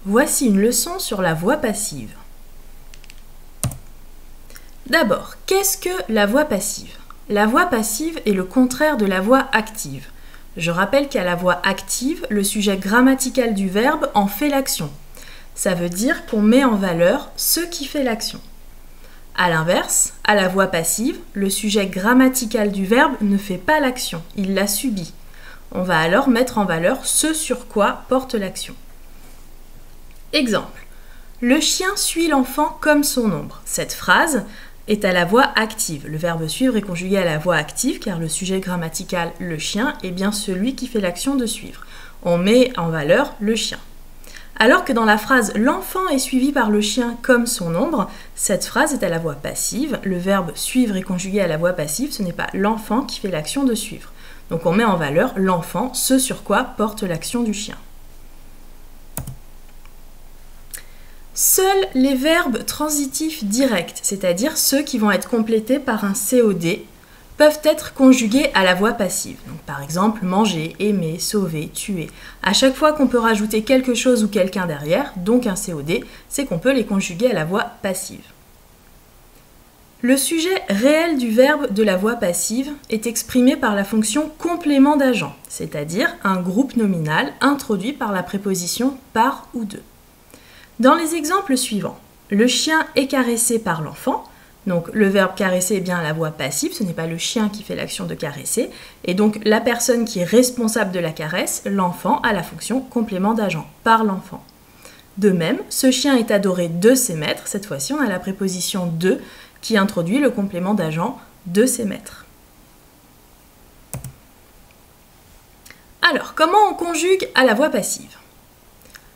Voici une leçon sur la voix passive. D'abord, qu'est-ce que la voix passive? La voix passive est le contraire de la voix active. Je rappelle qu'à la voix active, le sujet grammatical du verbe en fait l'action. Ça veut dire qu'on met en valeur ce qui fait l'action. À l'inverse, à la voix passive, le sujet grammatical du verbe ne fait pas l'action, il la subit. On va alors mettre en valeur ce sur quoi porte l'action. Exemple. Le chien suit l'enfant comme son ombre. Cette phrase est à la voix active. Le verbe suivre est conjugué à la voix active car le sujet grammatical, le chien, est bien celui qui fait l'action de suivre. On met en valeur le chien. Alors que dans la phrase « l'enfant est suivi par le chien comme son ombre », cette phrase est à la voix passive. Le verbe suivre est conjugué à la voix passive, ce n'est pas l'enfant qui fait l'action de suivre. Donc on met en valeur l'enfant, ce sur quoi porte l'action du chien. Seuls les verbes transitifs directs, c'est-à-dire ceux qui vont être complétés par un COD, peuvent être conjugués à la voix passive. Donc, par exemple, manger, aimer, sauver, tuer. À chaque fois qu'on peut rajouter quelque chose ou quelqu'un derrière, donc un COD, c'est qu'on peut les conjuguer à la voix passive. Le sujet réel du verbe de la voix passive est exprimé par la fonction complément d'agent, c'est-à-dire un groupe nominal introduit par la préposition par ou de. Dans les exemples suivants, le chien est caressé par l'enfant, donc le verbe caresser est bien la voix passive, ce n'est pas le chien qui fait l'action de caresser, et donc la personne qui est responsable de la caresse, l'enfant, a la fonction complément d'agent, par l'enfant. De même, ce chien est adoré de ses maîtres, cette fois-ci on a la préposition de qui introduit le complément d'agent de ses maîtres. Alors, comment on conjugue à la voix passive ?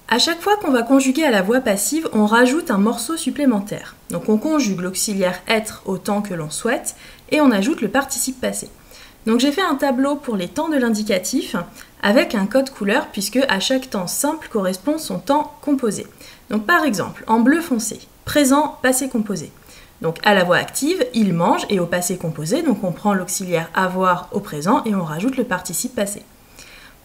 À chaque fois qu'on va conjuguer à la voix passive, on rajoute un morceau supplémentaire. Donc on conjugue l'auxiliaire être autant que l'on souhaite et on ajoute le participe passé. Donc j'ai fait un tableau pour les temps de l'indicatif avec un code couleur puisque à chaque temps simple correspond son temps composé. Donc par exemple, en bleu foncé, présent, passé composé. Donc à la voix active, il mange et au passé composé, donc on prend l'auxiliaire avoir au présent et on rajoute le participe passé.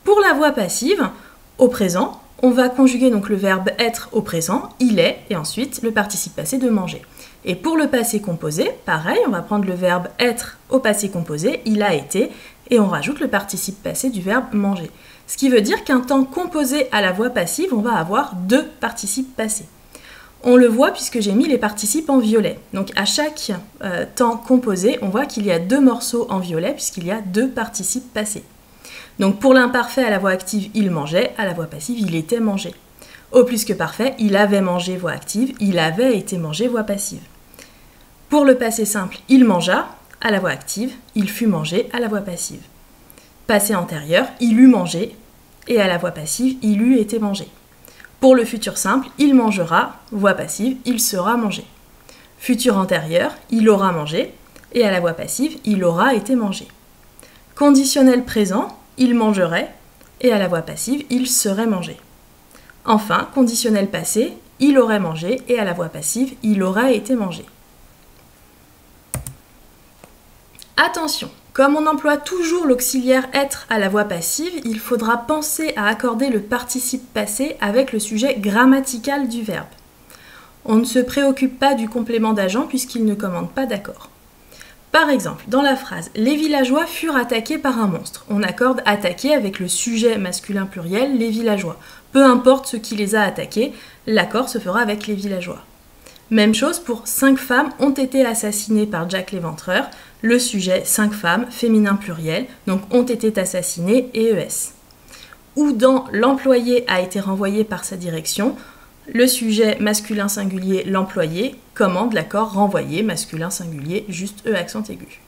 Pour la voix passive, au présent, on va conjuguer donc le verbe être au présent, il est, et ensuite le participe passé de manger. Et pour le passé composé, pareil, on va prendre le verbe être au passé composé, il a été, et on rajoute le participe passé du verbe manger. Ce qui veut dire qu'un temps composé à la voix passive, on va avoir deux participes passés. On le voit puisque j'ai mis les participes en violet. Donc à chaque temps composé, on voit qu'il y a deux morceaux en violet puisqu'il y a deux participes passés. Donc pour l'imparfait à la voix active, il mangeait, à la voix passive, il était mangé. Au plus que parfait, il avait mangé, voix active, il avait été mangé, voix passive. Pour le passé simple, il mangea, à la voix active, il fut mangé, à la voix passive. Passé antérieur, il eut mangé, et à la voix passive, il eut été mangé. Pour le futur simple, il mangera, voix passive, il sera mangé. Futur antérieur, il aura mangé, et à la voix passive, il aura été mangé. Conditionnel présent, il mangerait, et à la voix passive, il serait mangé. Enfin, conditionnel passé, il aurait mangé, et à la voix passive, il aura été mangé. Attention, comme on emploie toujours l'auxiliaire être à la voix passive, il faudra penser à accorder le participe passé avec le sujet grammatical du verbe. On ne se préoccupe pas du complément d'agent puisqu'il ne commande pas d'accord. Par exemple, dans la phrase « Les villageois furent attaqués par un monstre », on accorde « attaquer » avec le sujet masculin pluriel « les villageois ». Peu importe ce qui les a attaqués, l'accord se fera avec les villageois. Même chose pour « 5 femmes ont été assassinées par Jack l'Éventreur », le sujet « 5 femmes », féminin pluriel, donc « ont été assassinées » et ES. Ou dans « l'employé a été renvoyé par sa direction », le sujet masculin singulier, l'employé, commande l'accord renvoyé, masculin singulier, juste E accent aigu.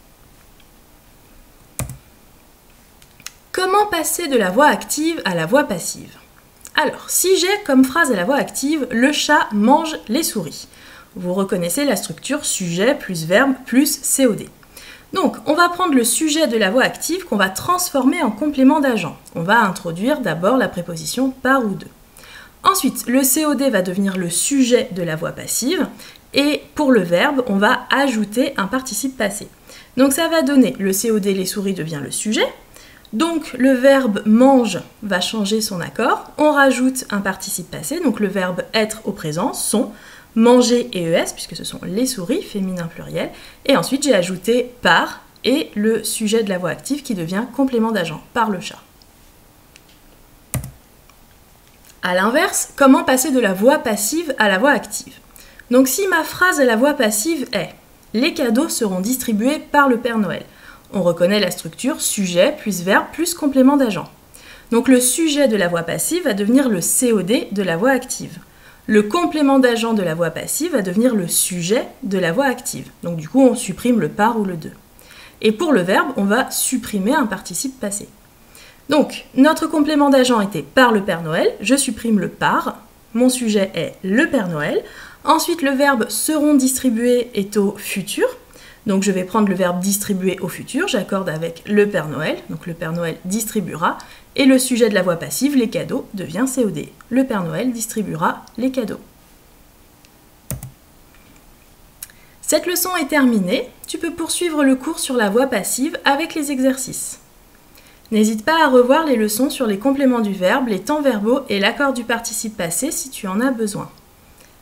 Comment passer de la voix active à la voix passive? Alors, si j'ai comme phrase à la voix active « Le chat mange les souris », vous reconnaissez la structure sujet plus verbe plus COD. Donc, on va prendre le sujet de la voix active qu'on va transformer en complément d'agent. On va introduire d'abord la préposition par ou de. Ensuite, le COD va devenir le sujet de la voix passive et pour le verbe, on va ajouter un participe passé. Donc ça va donner le COD les souris devient le sujet, Donc le verbe mange va changer son accord. On rajoute un participe passé, donc le verbe être au présent, sont, manger et ES, puisque ce sont les souris, féminin pluriel. Et ensuite j'ai ajouté par et le sujet de la voix active qui devient complément d'agent, par le chat. A l'inverse, comment passer de la voix passive à la voix active? Donc si ma phrase à la voix passive est « Les cadeaux seront distribués par le Père Noël », on reconnaît la structure sujet plus verbe plus complément d'agent. Donc le sujet de la voix passive va devenir le COD de la voix active. Le complément d'agent de la voix passive va devenir le sujet de la voix active. Donc du coup, on supprime le par ou le de. Et pour le verbe, on va supprimer un participe passé. Donc, notre complément d'agent était par le Père Noël, je supprime le par, mon sujet est le Père Noël. Ensuite, le verbe seront distribués est au futur. Donc je vais prendre le verbe distribuer au futur, j'accorde avec le Père Noël, donc le Père Noël distribuera, et le sujet de la voix passive, les cadeaux, devient COD. Le Père Noël distribuera les cadeaux. Cette leçon est terminée, tu peux poursuivre le cours sur la voix passive avec les exercices. N'hésite pas à revoir les leçons sur les compléments du verbe, les temps verbaux et l'accord du participe passé si tu en as besoin.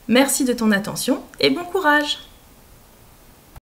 Merci de ton attention et bon courage!